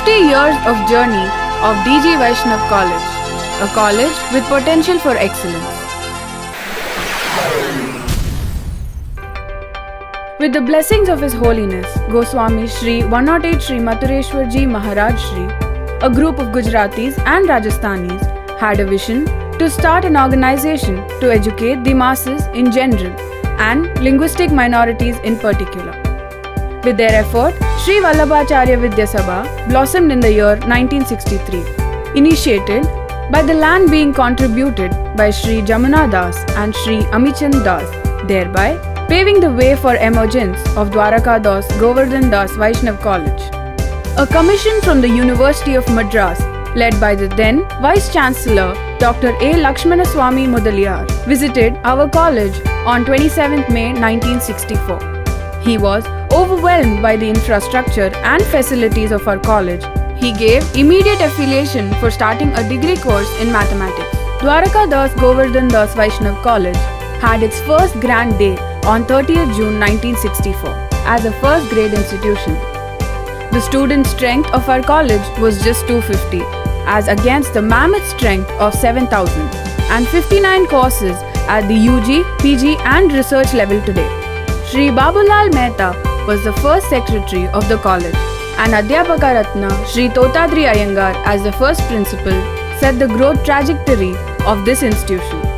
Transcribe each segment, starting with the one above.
50 years of journey of DG Vaishnav College, a college with potential for excellence. With the blessings of His Holiness Goswami Shri 108 Shri Mathureshwar Ji Maharaj Shri, a group of Gujaratis and Rajasthanis had a vision to start an organization to educate the masses in general and linguistic minorities in particular. With their effort, Shri Vallabhacharya Vidya Sabha blossomed in the year 1963, initiated by the land being contributed by Shri Jamuna Das and Shri Amichand Das, thereby paving the way for emergence of Dwaraka Das Govardhan Das Vaishnav College. A commission from the University of Madras, led by the then Vice-Chancellor Dr. A. Lakshmana Swamy Mudaliar, visited our college on 27 May 1964. He was overwhelmed by the infrastructure and facilities of our college. He gave immediate affiliation for starting a degree course in mathematics. Dwaraka Das Govardhan Das Vaishnav College had its first grand day on 30th June 1964 as a first grade institution. The student strength of our college was just 250 as against the mammoth strength of 7,000 and 59 courses at the UG, PG and research level today. Shri Babulal Mehta was the first secretary of the college and Adhyapaka Ratna Shri Totadri Iyengar as the first principal set the growth trajectory of this institution.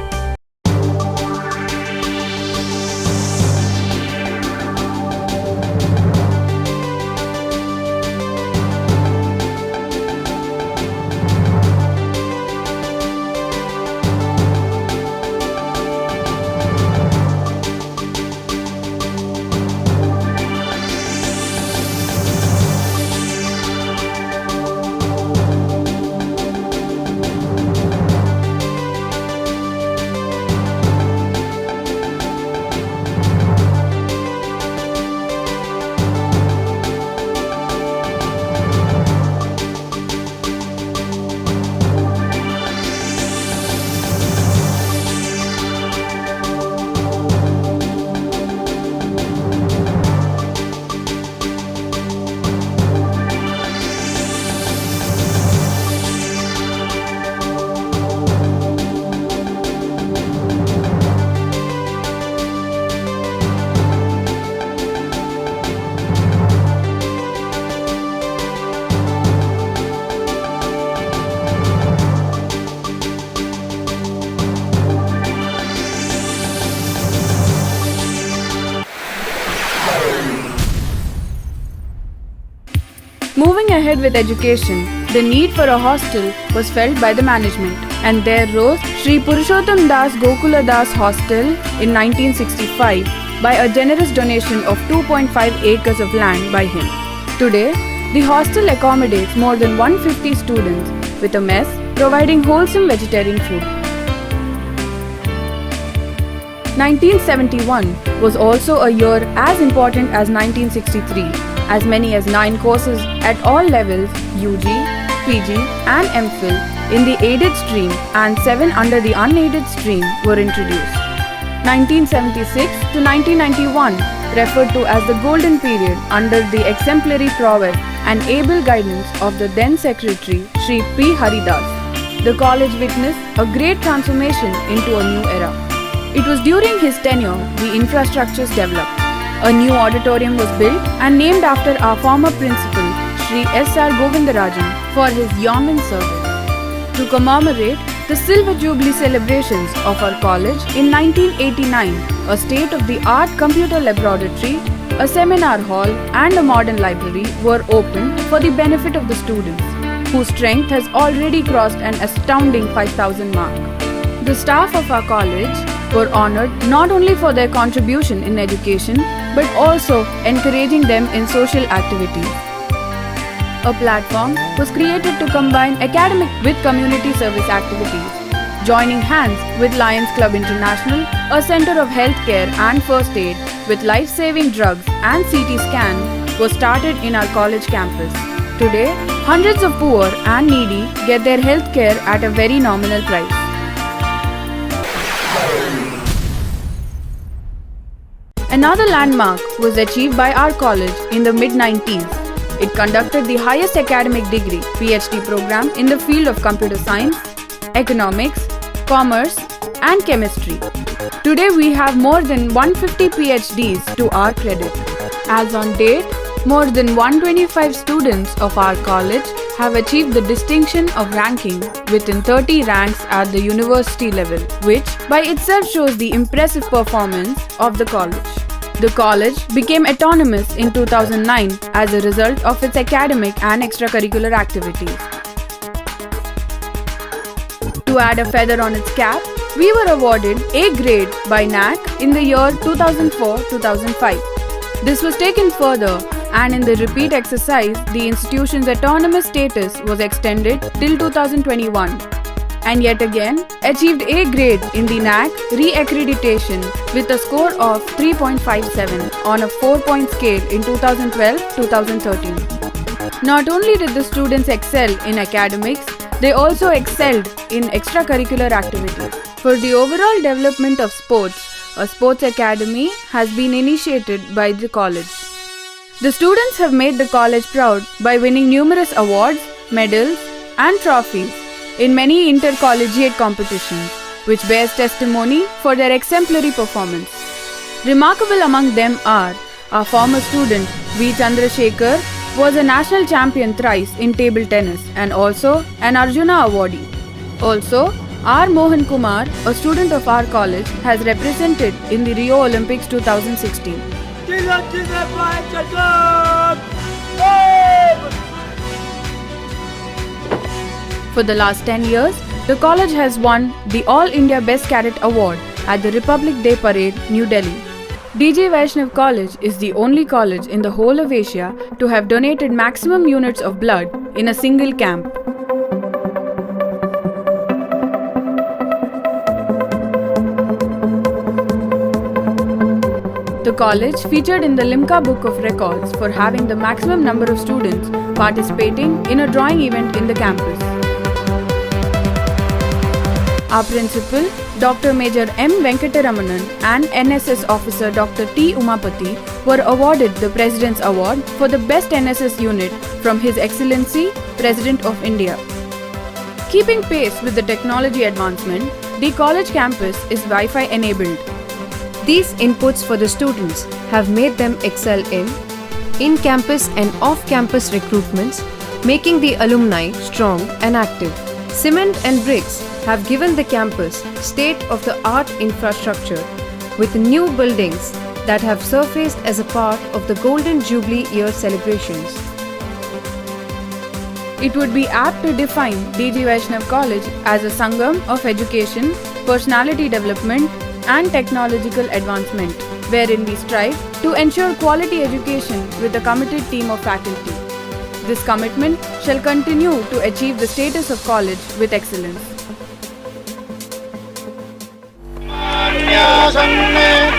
Moving ahead with education, the need for a hostel was felt by the management, and there rose Shri Purushottam Das Gokula Das Hostel in 1965 by a generous donation of 2.5 acres of land by him. Today, the hostel accommodates more than 150 students with a mess providing wholesome vegetarian food. 1971 was also a year as important as 1963. As many as 9 courses at all levels UG, PG and MPhil in the aided stream and 7 under the unaided stream were introduced. 1976 to 1991 referred to as the golden period under the exemplary prowess and able guidance of the then Secretary Shri P. Haridas. The college witnessed a great transformation into a new era. It was during his tenure the infrastructures developed. A new auditorium was built and named after our former principal, Shri S.R. Govindarajan, for his yeoman service. To commemorate the Silver Jubilee celebrations of our college in 1989, a state-of-the-art computer laboratory, a seminar hall and a modern library were opened for the benefit of the students, whose strength has already crossed an astounding 5,000 mark. The staff of our college were honored not only for their contribution in education, but also encouraging them in social activities. A platform was created to combine academic with community service activities. Joining hands with Lions Club International, a center of healthcare and first aid with life-saving drugs and CT scan was started in our college campus. Today, hundreds of poor and needy get their healthcare at a very nominal price. Another landmark was achieved by our college in the mid-90s. It conducted the highest academic degree PhD program in the field of computer science, economics, commerce, and chemistry. Today we have more than 150 PhDs to our credit. As on date, more than 125 students of our college have achieved the distinction of ranking within 30 ranks at the university level, which by itself shows the impressive performance of the college. The college became autonomous in 2009 as a result of its academic and extracurricular activities. To add a feather on its cap, we were awarded A grade by NAC in the year 2004-2005. This was taken further, and in the repeat exercise, the institution's autonomous status was extended till 2021, and yet again achieved A grade in the NAC re-accreditation with a score of 3.57 on a 4-point scale in 2012-2013. Not only did the students excel in academics, they also excelled in extracurricular activities. For the overall development of sports, a sports academy has been initiated by the college. The students have made the college proud by winning numerous awards, medals, and trophies in many intercollegiate competitions, which bears testimony for their exemplary performance. Remarkable among them are our former student V. Chandrasekhar was a national champion thrice in table tennis and also an Arjuna awardee. Also, R. Mohan Kumar, a student of our college, has represented in the Rio Olympics 2016. For the last 10 years, the college has won the All India Best Cadet Award at the Republic Day Parade, New Delhi. DG Vaishnav College is the only college in the whole of Asia to have donated maximum units of blood in a single camp. The college featured in the Limca Book of Records for having the maximum number of students participating in a drawing event in the campus. Our principal, Dr. Major M. Venkataramanan, and NSS officer Dr. T. Umapati were awarded the President's Award for the Best NSS Unit from His Excellency, President of India. Keeping pace with the technology advancement, the college campus is Wi-Fi enabled. These inputs for the students have made them excel in-campus and off-campus recruitments, making the alumni strong and active. Cement and bricks have given the campus state-of-the-art infrastructure with new buildings that have surfaced as a part of the Golden Jubilee Year celebrations. It would be apt to define DG Vaishnav College as a sangam of education, personality development, and technological advancement, wherein we strive to ensure quality education with a committed team of faculty. This commitment shall continue to achieve the status of college with excellence. Manya sanne,